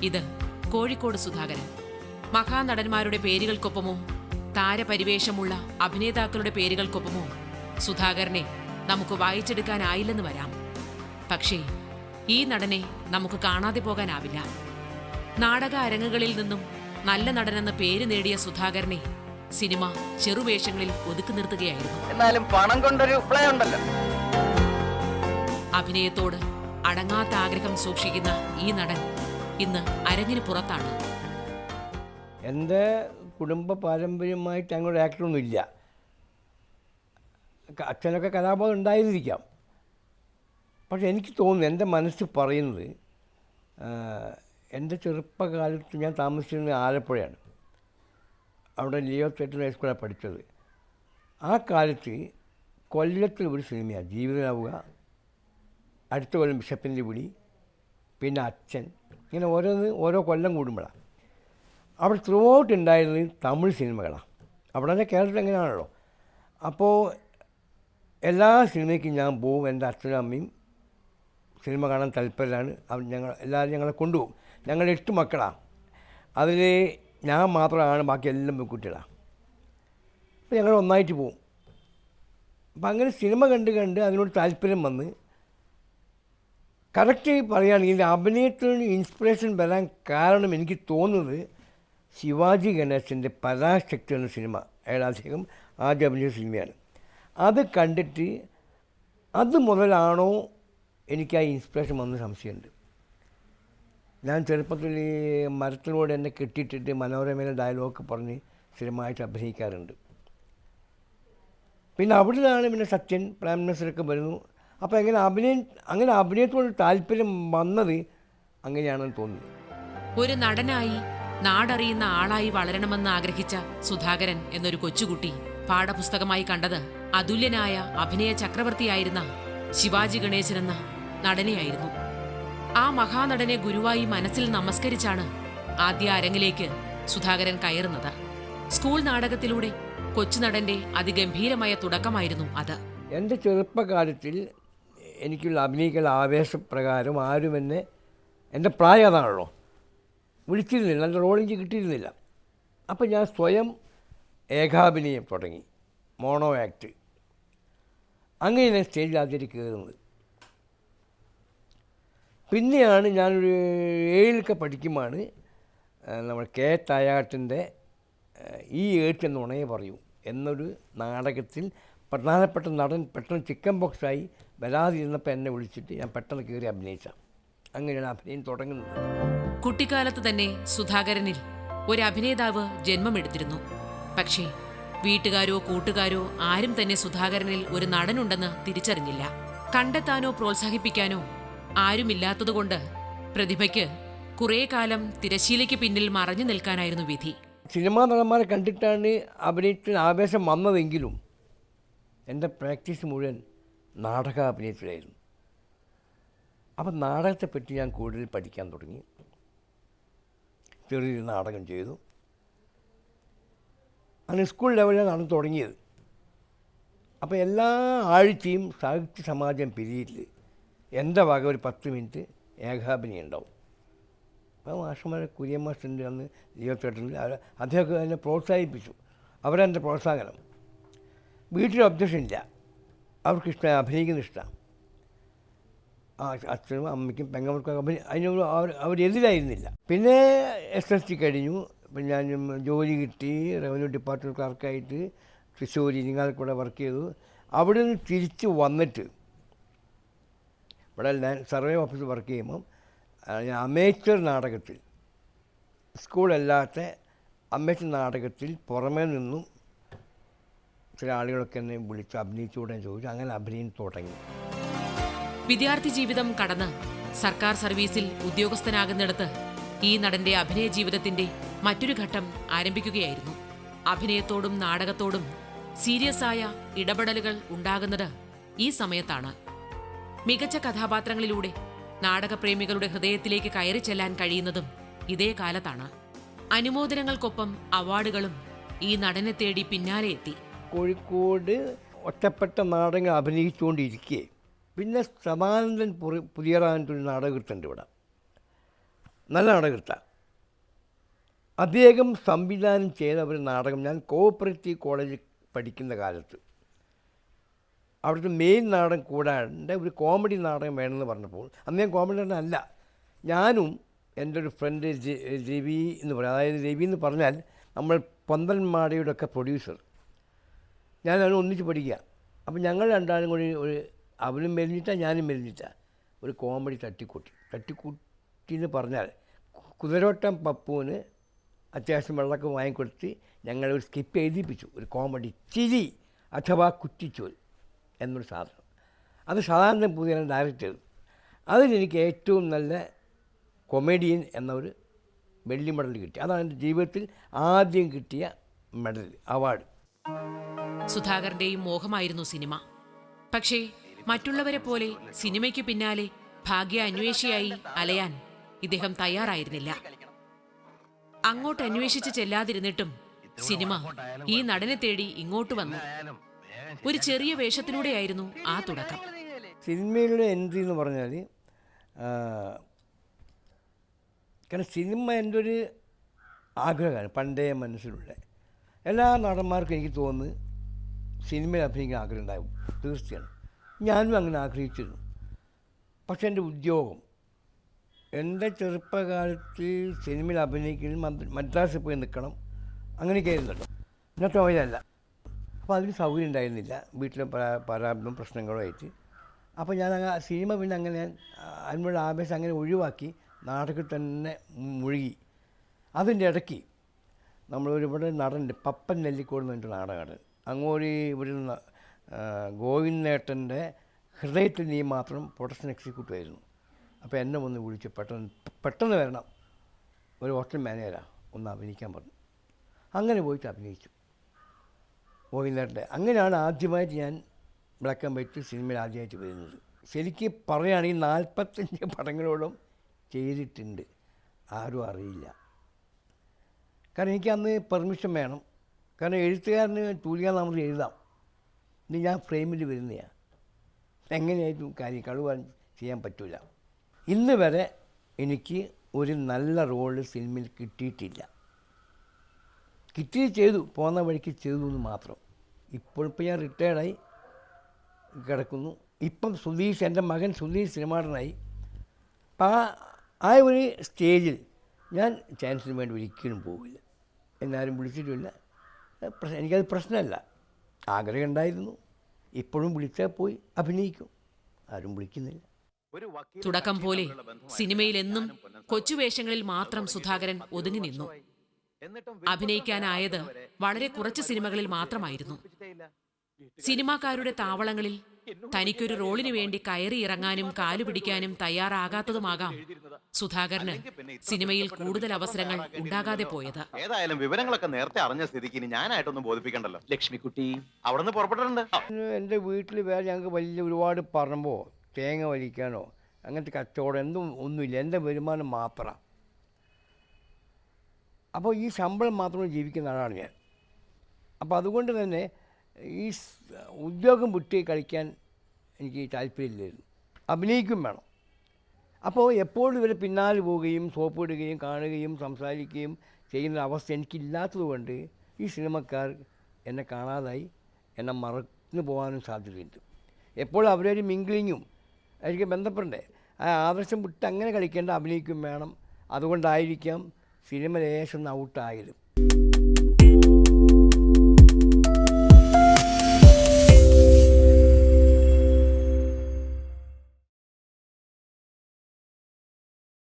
ഇത് കോഴിക്കോട് സുധാകരൻ. മഹാനടന്മാരുടെ പേരുകൾക്കൊപ്പമോ താരപരിവേഷമുള്ള അഭിനേതാക്കളുടെ പേരുകൾക്കൊപ്പമോ സുധാകരനെ നമുക്ക് വായിച്ചെടുക്കാനായില്ലെന്ന് വരാം. പക്ഷേ ഈ നടനെ നമുക്ക് കാണാതെ പോകാനാവില്ല. നാടക അരങ്ങുകളിൽ നിന്നും നല്ല നടനെന്ന് പേര് നേടിയ സുധാകരനെ സിനിമ ചെറുവേഷങ്ങളിൽ ഒതുക്കി നിർത്തുകയായിരുന്നു. എന്നാലും പണം കൊണ്ടൊരു പ്ലേ ഉണ്ടല്ലോ. അഭിനയത്തോട് അടങ്ങാത്ത ആഗ്രഹം സൂക്ഷിക്കുന്ന ഈ നടൻ ഇന്ന് അരങ്ങിന് പുറത്താണ്. എൻ്റെ കുടുംബ പാരമ്പര്യമായിട്ട് അങ്ങോട്ട് ആക്ടറൊന്നും ഇല്ല. അച്ഛനൊക്കെ കലാബോധം ഉണ്ടായിരിക്കാം. പക്ഷെ എനിക്ക് തോന്നുന്നു, എൻ്റെ മനസ്സ് പറയുന്നത്, എൻ്റെ ചെറുപ്പകാലത്ത് ഞാൻ താമസിച്ചിരുന്നത് ആലപ്പുഴയാണ്. അവിടെ ലിയോ തിയേറ്റർ ഹൈസ്കൂളാണ് പഠിച്ചത്. ആ കാലത്ത് കൊല്ലത്തിൽ ഒരു സിനിമയാണ് ജീവിതമാവുക, അടുത്ത കൊല്ലം ബിഷപ്പിൻ്റെ വിളി, പിന്നെ അച്ഛൻ, ഇങ്ങനെ ഓരോ കൊല്ലം കൂടുമ്പോഴാണ്. അവിടെ ത്രൂ ഔട്ട് ഉണ്ടായിരുന്നത് തമിഴ് സിനിമകളാണ്. അവിടെ തന്നെ കേരളത്തിൽ എങ്ങനെയാണല്ലോ. അപ്പോൾ എല്ലാ സിനിമയ്ക്കും ഞാൻ പോവും. എൻ്റെ അച്ഛനും അമ്മയും സിനിമ കാണാൻ താല്പര്യമാണ്. എല്ലാവരും ഞങ്ങളെ കൊണ്ടുപോകും. ഞങ്ങൾ 8 മക്കളാണ്. അതിൽ ഞാൻ മാത്രമാണ്, ബാക്കി എല്ലാം പെൺകുട്ടികളാണ്. അപ്പോൾ ഞങ്ങൾ ഒന്നായിട്ട് പോവും. അപ്പം അങ്ങനെ സിനിമ കണ്ട് അതിനോട് താല്പര്യം വന്ന്, കറക്റ്റ് പറയുകയാണെങ്കിൽ അഭിനയത്തിന് ഇൻസ്പിറേഷൻ വരാൻ കാരണം എനിക്ക് തോന്നുന്നത് ശിവാജി ഗണേശൻ്റെ പരാശക്തി എന്ന സിനിമ, അദ്ദേഹം ആദ്യം അഭിനയിച്ച സിനിമയാണ്. അത് കണ്ടിട്ട് അത് മുതലാണോ എനിക്ക് ആ ഇൻസ്പിറേഷൻ വന്ന് സംശയമുണ്ട്. ഞാൻ ചെറുപ്പത്തിൽ മരത്തിലൂടെ എന്നെ കെട്ടിയിട്ടിട്ട് മനോരമയിലെ ഡയലോഗ് പറഞ്ഞ് സ്ഥിരമായിട്ട് അഭിനയിക്കാറുണ്ട്. പിന്നെ അവിടെ നിന്നാണ് പിന്നെ സത്യൻ, പ്രൈം മിനിസ്റ്ററൊക്കെ വരുന്നു. അപ്പോൾ അങ്ങനെ അഭിനയത്തോട് താല്പര്യം വന്നത് അങ്ങനെയാണെന്ന് തോന്നുന്നു. ഒരു നടനായി നാടറിയുന്ന ആളായി വളരണമെന്ന് ആഗ്രഹിച്ച സുധാകരൻ എന്നൊരു കൊച്ചുകുട്ടി പാഠപുസ്തകമായി കണ്ടത് അതുല്യനായ അഭിനയ ചക്രവർത്തിയായിരുന്ന ശിവാജി ഗണേശൻ എന്ന നടനെയായിരുന്നു. ആ മഹാനടനെ ഗുരുവായി മനസ്സിൽ നമസ്കരിച്ചാണ് ആദ്യ അരങ്ങിലേക്ക് സുധാകരൻ കയറുന്നത്. സ്കൂൾ നാടകത്തിലൂടെ കൊച്ചുനടന്റെ അതിഗംഭീരമായ തുടക്കമായിരുന്നു അത്. എൻ്റെ ചെറുപ്പകാലത്തിൽ എനിക്കുള്ള അഭിനയിക്കുന്ന ആവേശപ്രകാരം ആരും എൻ്റെ പ്രായം അതാണല്ലോ, വിളിച്ചിരുന്നില്ല, നല്ല റോളിഞ്ച് കിട്ടിയിരുന്നില്ല. അപ്പം ഞാൻ സ്വയം ഏകാഭിനയം തുടങ്ങി, മോണോ ആക്ട്. അങ്ങനെ സ്റ്റേജിൽ ആദ്യമായിട്ട് കയറുന്നത്. പിന്നെയാണ് ഞാനൊരു 7 പഠിക്കുമ്പോഴാണ് നമ്മൾ കെ തയ്യാട്ടിൻ്റെ ഈ എഴുത്തെന്ന് ഉണയെ പറയൂ എന്നൊരു നാടകത്തിൽ പ്രധാനപ്പെട്ട നടൻ പെട്ടെന്ന് ചിക്കൻ ബോക്സായി വരാതിരുന്നപ്പോൾ എന്നെ വിളിച്ചിട്ട് ഞാൻ പെട്ടെന്ന് കയറി അഭിനയിച്ച. അങ്ങനെയാണ് അഭിനയം തുടങ്ങുന്നത്. കുട്ടിക്കാലത്ത് തന്നെ സുധാകരനിൽ ഒരു അഭിനേതാവ് ജന്മമെടുത്തിരുന്നു. പക്ഷേ വീട്ടുകാരോ കൂട്ടുകാരോ ആരും തന്നെ സുധാകരനിൽ ഒരു നടനുണ്ടെന്ന് തിരിച്ചറിഞ്ഞില്ല. കണ്ടെത്താനോ പ്രോത്സാഹിപ്പിക്കാനോ ആരുമില്ലാത്തതുകൊണ്ട് പ്രതിഭയ്ക്ക് കുറേ കാലം തിരശ്ശീലയ്ക്ക് പിന്നിൽ മറഞ്ഞു നിൽക്കാനായിരുന്നു വിധി. സിനിമാ നടന്മാരെ കണ്ടിട്ടാണ് അഭിനയത്തിന് ആവേശം വന്നതെങ്കിലും എൻ്റെ പ്രാക്ടീസ് മുഴുവൻ നാടകാഭിനയത്തിലായിരുന്നു. അപ്പം നാടകത്തെപ്പറ്റി ഞാൻ കൂടുതൽ പഠിക്കാൻ തുടങ്ങി. ചെറിയൊരു നാടകം ചെയ്തു. അങ്ങനെ സ്കൂൾ ലെവലിലാണ് നടന്നു തുടങ്ങിയത്. അപ്പോൾ എല്ലാ ആഴ്ചയും സാഹിത്യ സമാജം പിരീഡിൽ എൻ്റെ വക ഒരു 10 മിനിറ്റ് ഏകാഭിനയം ഉണ്ടാവും. അപ്പോൾ മാഷന്മാരെ കുര്യൻ മാഷുണ്ട് അന്ന് ലിയോ തിയേറ്ററിൽ, അദ്ദേഹമൊക്കെ എന്നെ പ്രോത്സാഹിപ്പിച്ചു. അവരെൻ്റെ പ്രോത്സാഹനം. വീട്ടിൽ ഒബ്ജക്ഷൻ ഇല്ല, അവർക്കിഷ്ടമായി, അഭിനയിക്കുന്ന ഇഷ്ടമാണ്. അച്ഛനും അമ്മയ്ക്കും പെങ്ങൾക്കും അതിനോട് അവരെതിരായിരുന്നില്ല. പിന്നെ SSLC കഴിഞ്ഞു. പിന്നെ ഞാൻ ജോലി കിട്ടി, റവന്യൂ ഡിപ്പാർട്ട്മെൻറ്റ് ക്ലർക്കായിട്ട് തൃശ്ശൂർ ഇരിങ്ങാലക്കുട വർക്ക് ചെയ്തു. അവിടെ നിന്ന് തിരിച്ച് വന്നിട്ട് ഇവിടെ സർവേ ഓഫീസിൽ വർക്ക് ചെയ്യുമ്പം ഞാൻ അമേച്ചർ നാടകത്തിൽ, സ്കൂളല്ലാത്ത അമേച്ചർ നാടകത്തിൽ പുറമേ നിന്നും ചില ആളുകളൊക്കെ എന്നെ വിളിച്ച് അഭിനയിച്ചുകൂടെ ചോദിച്ചു. അങ്ങനെ അഭിനയം തുടങ്ങി. വിദ്യാർത്ഥി ജീവിതം കടന്ന് സർക്കാർ സർവീസിൽ ഉദ്യോഗസ്ഥനാകുന്നിടത്ത് ഈ നടന്റെ അഭിനയ ജീവിതത്തിന്റെ മറ്റൊരു ഘട്ടം ആരംഭിക്കുകയായിരുന്നു. അഭിനയത്തോടും നാടകത്തോടും സീരിയസ് ആയ ഇടപെടലുകൾ ഉണ്ടാകുന്നത് ഈ സമയത്താണ്. മികച്ച കഥാപാത്രങ്ങളിലൂടെ നാടകപ്രേമികളുടെ ഹൃദയത്തിലേക്ക് കയറി ചെല്ലാൻ കഴിയുന്നതും ഇതേ കാലത്താണ്. അനുമോദനങ്ങൾക്കൊപ്പം അവാർഡുകളും ഈ നടനെ തേടി പിന്നാലെ എത്തി. കോഴിക്കോട് ഒറ്റപ്പെട്ട നാടകങ്ങൾ അഭിനയിച്ചുകൊണ്ടിരിക്കെ പിന്നെ സമാനന്ദൻ പുതിയറാൻ്റെ ഒരു നാടകത്തുണ്ട് ഇവിടെ. നല്ല നാടകൃത്താണ്. അദ്ദേഹം സംവിധാനം ചെയ്ത ഒരു നാടകം ഞാൻ കോഓപ്പറേറ്റീവ് കോളേജിൽ പഠിക്കുന്ന കാലത്ത് അവിടുത്തെ മെയിൻ നാടകം കൂടാണ്ട് ഒരു കോമഡി നാടകം വേണമെന്ന് പറഞ്ഞപ്പോൾ അന്ന് ഞാൻ കോമഡി നാടകം അല്ല, ഞാനും എൻ്റെ ഒരു ഫ്രണ്ട് രവി എന്ന് പറയും, അതായത് രവി എന്ന് പറഞ്ഞാൽ നമ്മൾ പന്തൽമാടയുടെ ഒക്കെ പ്രൊഡ്യൂസർ, ഞാനവനും ഒന്നിച്ച് പഠിക്കുക. അപ്പം ഞങ്ങൾ രണ്ടാളും കൂടി അവനും മെലിഞ്ഞിട്ടാണ് ഞാനും മെലിഞ്ഞിട്ടാണ് ഒരു കോമഡി തട്ടിക്കൂട്ടി എന്ന് പറഞ്ഞാൽ കുതിരോട്ടം പപ്പുവിന് അത്യാവശ്യം വെള്ളമൊക്കെ വാങ്ങിക്കൊടുത്ത് ഞങ്ങളൊരു സ്കിപ്പ് എഴുതിപ്പിച്ചു, ഒരു കോമഡി ചിരി അഥവാ കുറ്റിച്ചോൽ എന്നൊരു സാധനം. അത് സാധാരണ പുതിയ ഡയറക്റ്റ് ചെയ്തു. അതിലെനിക്ക് ഏറ്റവും നല്ല കൊമേഡിയൻ എന്നൊരു വെള്ളി മെഡൽ കിട്ടി. അതാണ് എൻ്റെ ജീവിതത്തിൽ ആദ്യം കിട്ടിയ മെഡൽ, അവാർഡ്. സുധാകരന്റെയും മോഹമായിരുന്നു സിനിമ. പക്ഷേ മറ്റുള്ളവരെ പോലെ സിനിമയ്ക്ക് പിന്നാലെ ഭാഗ്യ അന്വേഷിയായി അലയാൻ ഇദ്ദേഹം തയ്യാറായിരുന്നില്ല. അങ്ങോട്ട് അന്വേഷിച്ച് ചെല്ലാതിരുന്നിട്ടും സിനിമ ഈ നടനെ തേടി ഇങ്ങോട്ട് വന്നു. ഒരു ചെറിയ വേഷത്തിലൂടെയായിരുന്നു ആ തുടക്കം. സിനിമയിലൂടെ എൻട്രി എന്ന് പറഞ്ഞാൽ കാരണം സിനിമ എൻ്റെ ഒരു ആഗ്രഹമാണ്, പണ്ടേ മനസ്സിലുള്ള എല്ലാ നടന്മാർക്കും എനിക്ക് തോന്നുന്നു സിനിമയിൽ അഭിനയിക്കാൻ ആഗ്രഹം ഉണ്ടാകും, തീർച്ചയാണ്. ഞാനും അങ്ങനെ ആഗ്രഹിച്ചിരുന്നു. പക്ഷേ എൻ്റെ ഉദ്യോഗം, എൻ്റെ ചെറുപ്പകാലത്ത് സിനിമയിൽ അഭിനയിക്കുന്നത് മദ്രാസിൽ പോയി നിൽക്കണം, അങ്ങനെയൊക്കെ ആയിരുന്നല്ലോ. ഇന്നത്തെ വഴിയല്ല. അപ്പോൾ അതിന് സൗകര്യം ഉണ്ടായിരുന്നില്ല, വീട്ടിലെ പരാബം പ്രശ്നങ്ങളും ആയിട്ട്. അപ്പോൾ ഞാൻ സിനിമ പിന്നെ അങ്ങനെ അതിനോട് ആവേശം അങ്ങനെ ഒഴിവാക്കി നാടകത്തിൽ തന്നെ മുഴുകി. അതിൻ്റെ ഇടയ്ക്ക് നമ്മളൊരുപാട് നടനുണ്ട്, പപ്പൻ നെല്ലിക്കോട് എന്ന് പറഞ്ഞിട്ട് നാടകമാണ്. അങ്ങോട്ട് ഒരു ഗോവിന്ദേട്ടൻ്റെ ഹൃദയത്തിൽ നീ മാത്രം പ്രൊഡക്ഷൻ എക്സിക്യൂട്ടീവ് ആയിരുന്നു. അപ്പോൾ എന്നെ ഒന്ന് വിളിച്ച് പെട്ടെന്ന് വരണം, ഒരു ഹോട്ടൽ മാനേജറാണ്, ഒന്ന് അഭിനയിക്കാൻ പറഞ്ഞു. അങ്ങനെ പോയിട്ട് അഭിനയിച്ചു ഗോവിന്ദേട്ടൻ്റെ. അങ്ങനെയാണ് ആദ്യമായിട്ട് ഞാൻ ബ്ലാക്ക് ആൻഡ് വൈറ്റ് സിനിമയിൽ ആദ്യമായിട്ട് വരുന്നത്. ശരിക്കും പറയുകയാണെങ്കിൽ 45 പടങ്ങളോളം ചെയ്തിട്ടുണ്ട്, ആരും അറിയില്ല. കാരണം എനിക്ക് അന്ന് പെർമിഷൻ വേണം, കാരണം എഴുത്തുകാരന് തൂലികാനാമത്തിൽ എഴുതാം, ഇനി ഞാൻ ഫ്രെയിമിൽ വരുന്നതാണ്, എങ്ങനെയായിട്ടും കാര്യം കഴിവാൻ ചെയ്യാൻ പറ്റില്ല. ഇന്ന് വരെ എനിക്ക് ഒരു നല്ല റോള് സിനിമയിൽ കിട്ടിയിട്ടില്ല. ചെയ്തു, പോകുന്ന വഴിക്ക് ചെയ്തു എന്ന് മാത്രം. ഇപ്പോഴിപ്പോൾ ഞാൻ റിട്ടയർഡായി കിടക്കുന്നു. ഇപ്പം സുധീഷ്, എൻ്റെ മകൻ സുധീഷ് സിനിമാടനായി. അപ്പം ആ ഒരു സ്റ്റേജിൽ ഞാൻ ചാൻസിന് വേണ്ടി ഒരിക്കലും പോവില്ല, എന്നാരും വിളിച്ചിട്ടില്ല. എനിക്കത് പ്രശ്നമല്ല, ആഗ്രഹം ഉണ്ടായിരുന്നു. ഇപ്പോഴും വിളിച്ചാൽ പോയി അഭിനയിക്കും, ആരും വിളിക്കുന്നില്ല. തുടക്കം പോലെ സിനിമയിൽ എന്നും കൊച്ചുവേഷങ്ങളിൽ മാത്രം സുധാകരൻ ഒതുങ്ങി നിന്നു. അഭിനയിക്കാനായത് വളരെ കുറച്ച് സിനിമകളിൽ മാത്രമായിരുന്നു. സിനിമാക്കാരുടെ താവളങ്ങളിൽ തനിക്കൊരു റോളിനു വേണ്ടി കയറി ഇറങ്ങാനും കാലുപിടിക്കാനും തയ്യാറാകാത്തതുമാകാം സുധാകരന് സിനിമയിൽ കൂടുതൽ അവസരങ്ങൾ ഉണ്ടാകാതെ പോയത്. ഏതായാലും വിവരങ്ങളൊക്കെ നേരത്തെ അറിഞ്ഞ സ്ഥിതിക്ക് ഇനി ഞാനായിട്ടൊന്നും ബോധിപ്പിക്കണ്ടല്ലോ. ലക്ഷ്മിക്കുട്ടി അവിടെ നിന്ന് പുറപ്പെട്ടിട്ടുണ്ട്. എൻ്റെ വീട്ടിൽ വേറെ ഞങ്ങൾക്ക് വലിയ ഒരുപാട് പറമ്പോ തേങ്ങ വലിക്കാനോ അങ്ങനത്തെ കച്ചവടം ഒന്നുമില്ല, എൻ്റെ വരുമാനം മാത്രമാണ്. അപ്പോൾ ഈ ശമ്പളം മാത്രം ജീവിക്കുന്ന ആളാണ് ഞാൻ. അപ്പോൾ അതുകൊണ്ട് തന്നെ ഈ ഉദ്യോഗം വിട്ട് കളിക്കാൻ എനിക്ക് താല്പര്യമില്ലായിരുന്നു, അഭിനയിക്കും വേണം. അപ്പോൾ എപ്പോഴും ഇവരെ പിന്നാലെ പോവുകയും സോപ്പ് ഇടുകയും കാണുകയും സംസാരിക്കുകയും ചെയ്യുന്ന അവസ്ഥ എനിക്കില്ലാത്തതുകൊണ്ട് ഈ സിനിമക്കാർ എന്നെ കാണാതായി, എന്നെ മറന്നു പോകാനും സാധ്യതയുണ്ട്. എപ്പോഴും അവരൊരു മിംഗ്ലിങ്ങും എനിക്ക് ബന്ധപ്പെടണ്ടേ, ആ ആദർശം വിട്ട് അങ്ങനെ കളിക്കേണ്ട, അഭിനയിക്കും വേണം. അതുകൊണ്ടായിരിക്കാം സിനിമ ലേശം ഔട്ടായത്.